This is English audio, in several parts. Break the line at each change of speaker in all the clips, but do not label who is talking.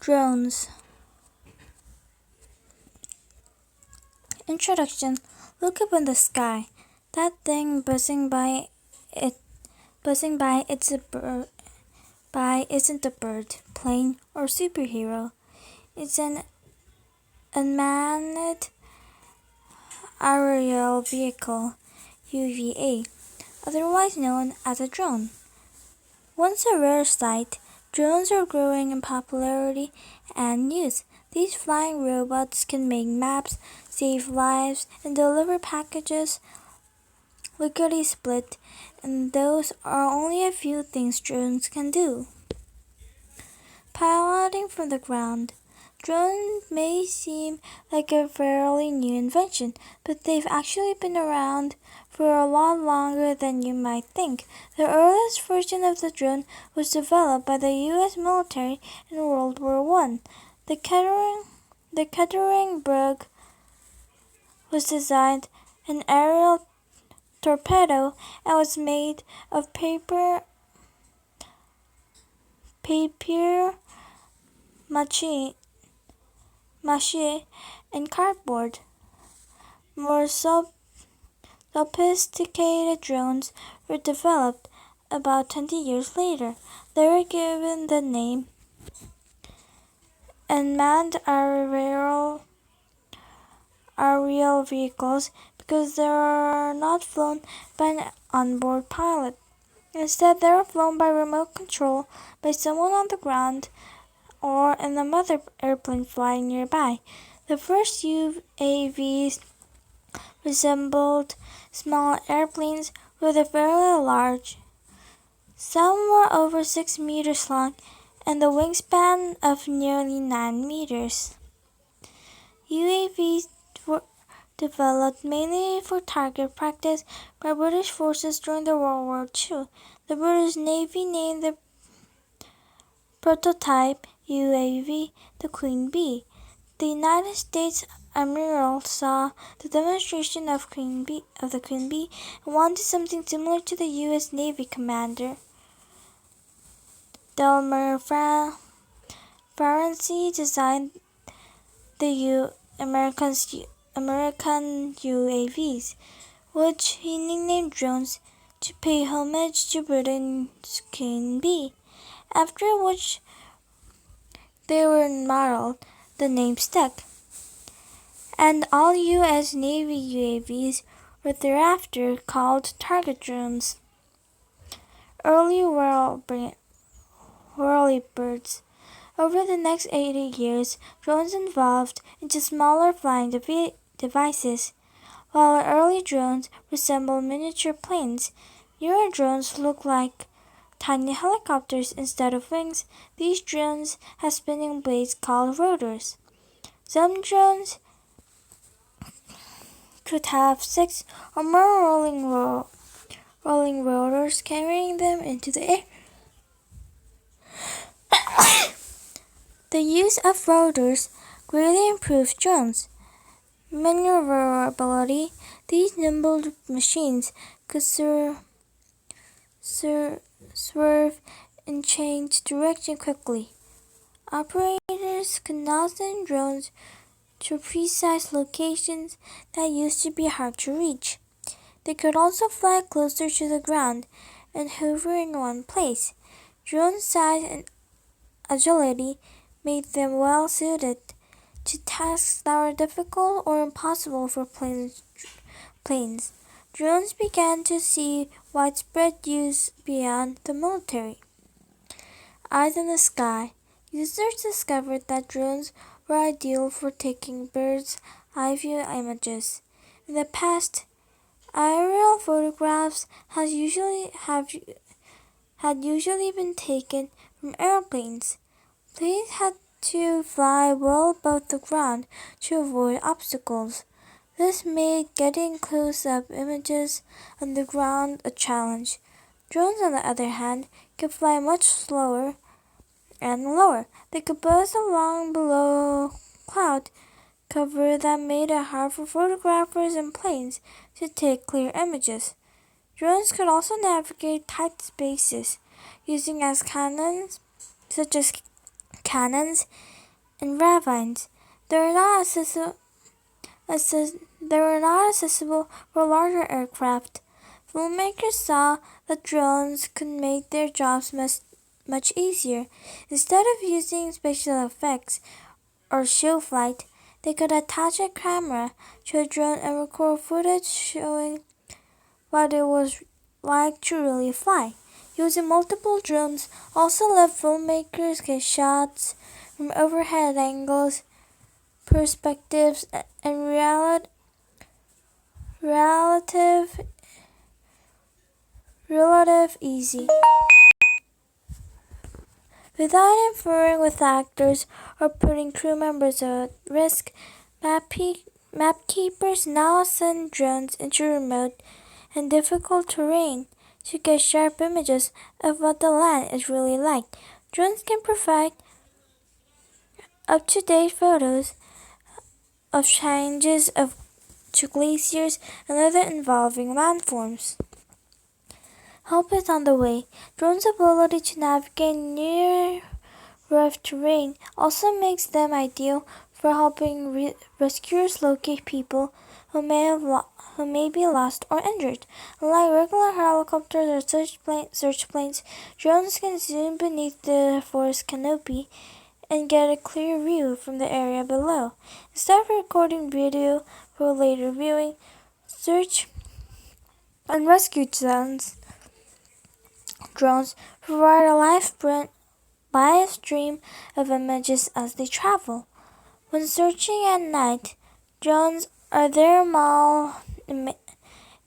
Drones. Introduction. Look up in the sky. That thing buzzing by isn't a bird, plane, or superhero. It's an unmanned aerial vehicle, UVA, otherwise known as a drone. Once a rare sight, drones are growing in popularity and use. These flying robots can make maps, save lives, and deliver packages lickety-split, and those are only a few things drones can do. Piloting from the ground. Drones may seem like a fairly new invention, but they've actually been around for a lot longer than you might think. The earliest version of the drone was developed by the U.S. military in World War I. The Kettering Brugge was designed an aerial torpedo and was made of paper mache and cardboard. More sophisticated drones were developed about 20 years later. They were given the name unmanned aerial vehicles because they are not flown by an onboard pilot. Instead, they are flown by remote control by someone on the ground or in another airplane flying nearby. The first UAVs resembled small airplanes with a fairly large. Some were over 6 meters long and a wingspan of nearly 9 meters. UAVs were developed mainly for target practice by British forces during the World War II. The British Navy named the prototype UAV the Queen Bee. The United States Admiral saw the demonstration of the Queen Bee and wanted something similar to the U.S. Navy commander. Delmer Farensey designed the American UAVs, which he nicknamed drones, to pay homage to Britain's Queen Bee, after which they were modeled. The name stuck, and all U.S. Navy UAVs were thereafter called target drones. Early whirlybirds. Over the next 80 years, drones evolved into smaller flying devices. While early drones resembled miniature planes, newer drones look like tiny helicopters instead of wings. These drones have spinning blades called rotors. Some drones could have 6 or more rolling rotors carrying them into the air. The use of rotors greatly improved drones' maneuverability. These nimble machines could swerve and change direction quickly. Operators could now send drones to precise locations that used to be hard to reach. They could also fly closer to the ground and hover in one place. Drone size and agility made them well suited to tasks that were difficult or impossible for planes. Drones began to see widespread use beyond the military. Eyes in the sky. Users discovered that drones were ideal for taking bird's eye view images. In the past, aerial photographs had usually been taken from airplanes. Planes had to fly well above the ground to avoid obstacles. This made getting close-up images on the ground a challenge. Drones, on the other hand, could fly much slower and lower. They could buzz along below cloud cover that made it hard for photographers and planes to take clear images. Drones could also navigate tight spaces using cannons and ravines. They are not they were not accessible for larger aircraft. Filmmakers saw that drones could make their jobs much easier. Instead of using special effects or show flight, they could attach a camera to a drone and record footage showing what it was like to really fly. Using multiple drones also let filmmakers get shots from overhead angles, perspectives, and relative easy. Without interfering with actors or putting crew members at risk, mapkeepers now send drones into remote and difficult terrain to get sharp images of what the land is really like. Drones can provide up-to-date photos of changes to glaciers and other involving landforms. Help is on the way. Drones' ability to navigate near rough terrain also makes them ideal for helping rescuers locate people who may be lost or injured. Unlike regular helicopters or search planes, drones can zoom beneath the forest canopy and get a clear view from the area below. Instead of recording video for later viewing, search and rescue drones provide a live stream of images as they travel. When searching at night, drones are thermal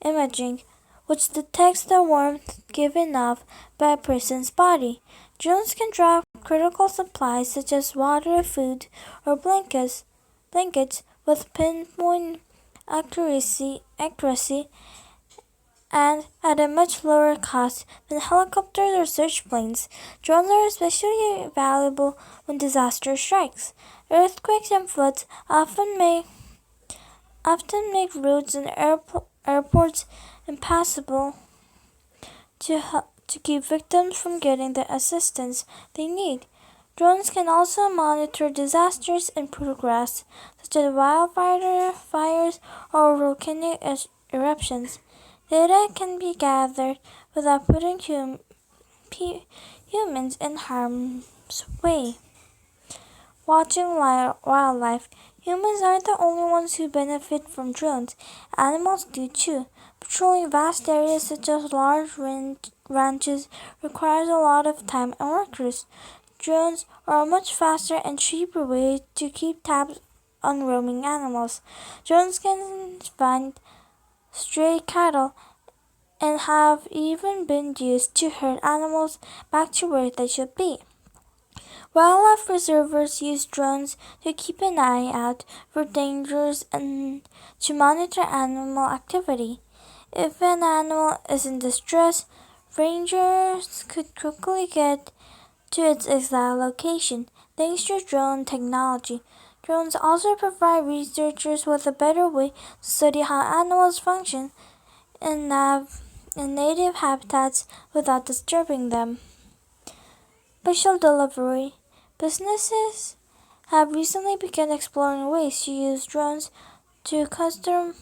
imaging, which detects the warmth given off by a person's body. Drones can drop critical supplies such as water, food, or blankets with pinpoint accuracy and at a much lower cost than helicopters or search planes. Drones are especially valuable when disaster strikes. Earthquakes and floods often make roads and airports impassable to keep victims from getting the assistance they need. Drones can also monitor disasters in progress, such as wildfires or volcanic eruptions. Data can be gathered without putting humans in harm's way. Watching wildlife. Humans aren't the only ones who benefit from drones. Animals do too. Patrolling vast areas such as large ranches requires a lot of time and workers. Drones are a much faster and cheaper way to keep tabs on roaming animals. Drones can find stray cattle and have even been used to herd animals back to where they should be. Wildlife preservers use drones to keep an eye out for dangers and to monitor animal activity. If an animal is in distress, rangers could quickly get to its exact location thanks to drone technology. Drones also provide researchers with a better way to study how animals function in native habitats without disturbing them. Special delivery. Businesses have recently begun exploring ways to use drones to for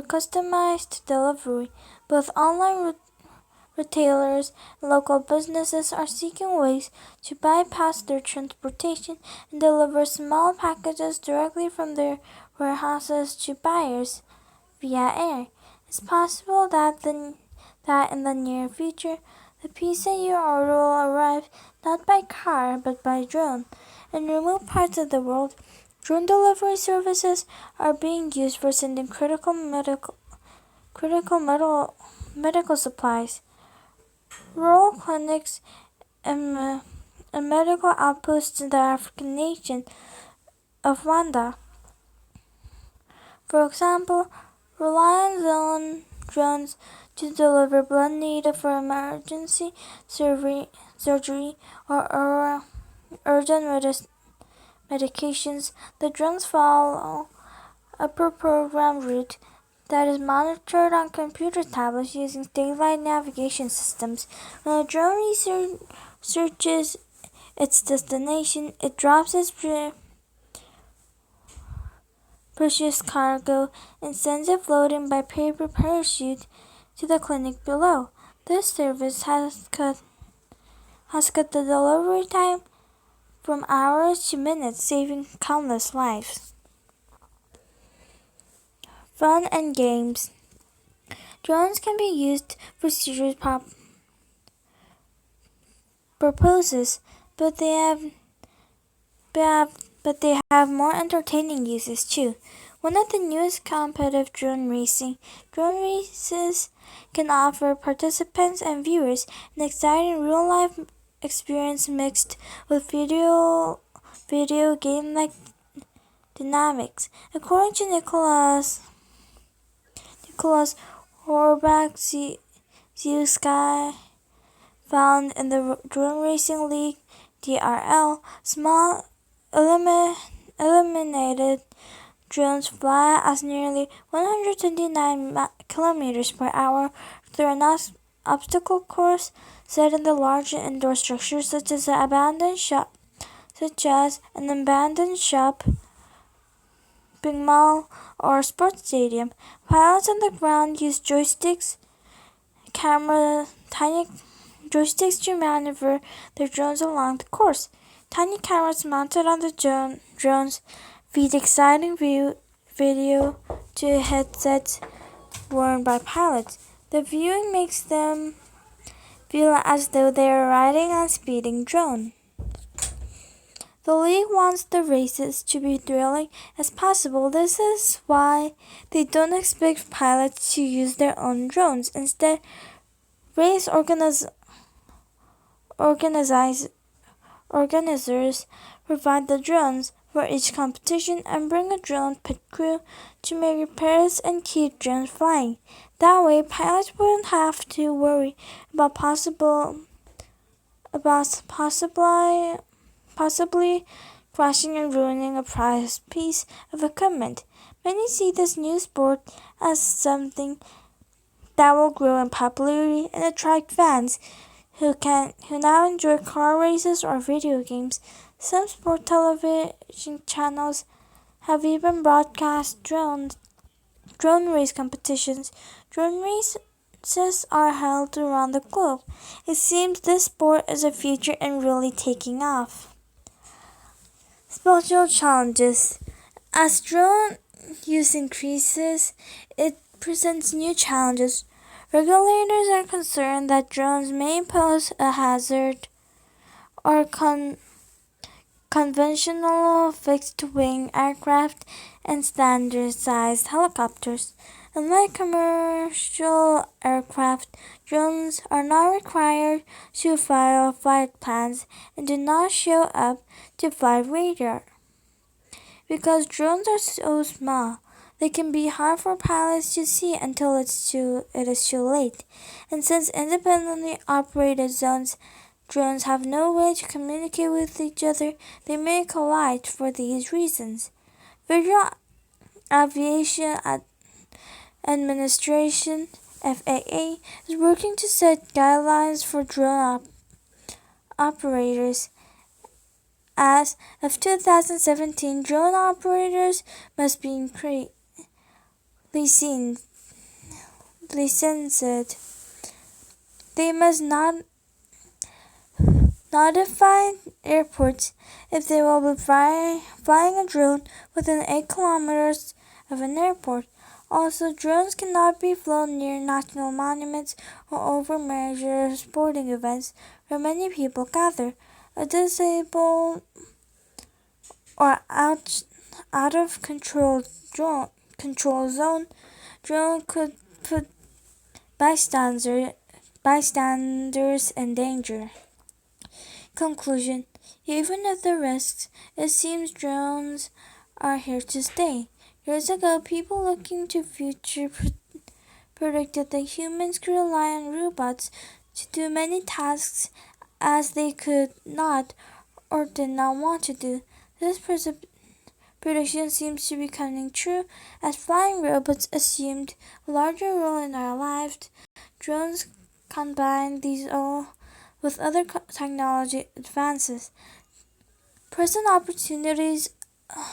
customized delivery. Both online retailers and local businesses are seeking ways to bypass their transportation and deliver small packages directly from their warehouses to buyers via air. It's possible that in the near future, the pizza you order will arrive not by car but by drone. In remote parts of the world, drone delivery services are being used for sending medical supplies. Rural clinics and medical outposts in the African nation of Rwanda, for example, rely on drones to deliver blood needed for emergency surgery or urgent medications. The drones follow a pre-programmed route that is monitored on computer tablets using daylight navigation systems. When a drone researches its destination, it drops its precious cargo and sends it floating by paper parachute to the clinic below. This service has cut the delivery time from hours to minutes, saving countless lives. Fun and games. Drones can be used for serious purposes, but they have more entertaining uses too. One of the newest competitive drone races can offer participants and viewers an exciting real-life experience mixed with video game-like dynamics. According to Nicholas Horbach, Sky found in the Drone Racing League (DRL), small eliminated drones fly at nearly 129 kilometers per hour through an obstacle course set in the larger indoor structures such as an abandoned shop, shopping mall, or sports stadium. Pilots on the ground use tiny joysticks to maneuver their drones along the course. Tiny cameras mounted on the drones feed exciting video to headsets worn by pilots. The viewing makes them feel as though they are riding a speeding drone. The league wants the races to be thrilling as possible. This is why they don't expect pilots to use their own drones. Instead, race organizers provide the drones for each competition and bring a drone pit crew to make repairs and keep drones flying. That way, pilots wouldn't have to worry about possibly crashing and ruining a prized piece of equipment. Many see this new sport as something that will grow in popularity and attract fans who now enjoy car races or video games. Some sport television channels have even broadcast drone race competitions. Drone races are held around the globe. It seems this sport is a future and really taking off. Special challenges. As drone use increases, it presents new challenges. Regulators are concerned that drones may pose a hazard or conventional fixed-wing aircraft and standard-sized helicopters. Unlike commercial aircraft, drones are not required to file flight plans and do not show up to flight radar. Because drones are so small, they can be hard for pilots to see until it is too late. And since independently operated drones have no way to communicate with each other, they may collide for these reasons. Federal Aviation Administration (FAA) is working to set guidelines for drone operators. As of 2017, drone operators must be licensed. They must not notify airports if they will be flying a drone within 8 kilometers of an airport. Also, drones cannot be flown near national monuments or over major sporting events where many people gather. A disabled or out of control zone drone could put bystanders in danger. Conclusion. Even with the risks, it seems drones are here to stay. Years ago, people looking to future predicted that humans could rely on robots to do many tasks as they could not or did not want to do. This prediction seems to be coming true as flying robots assumed a larger role in our lives. Drones combine these all with other technology advances. Present opportunities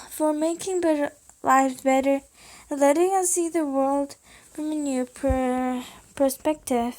for making better lives better and letting us see the world from a new perspective.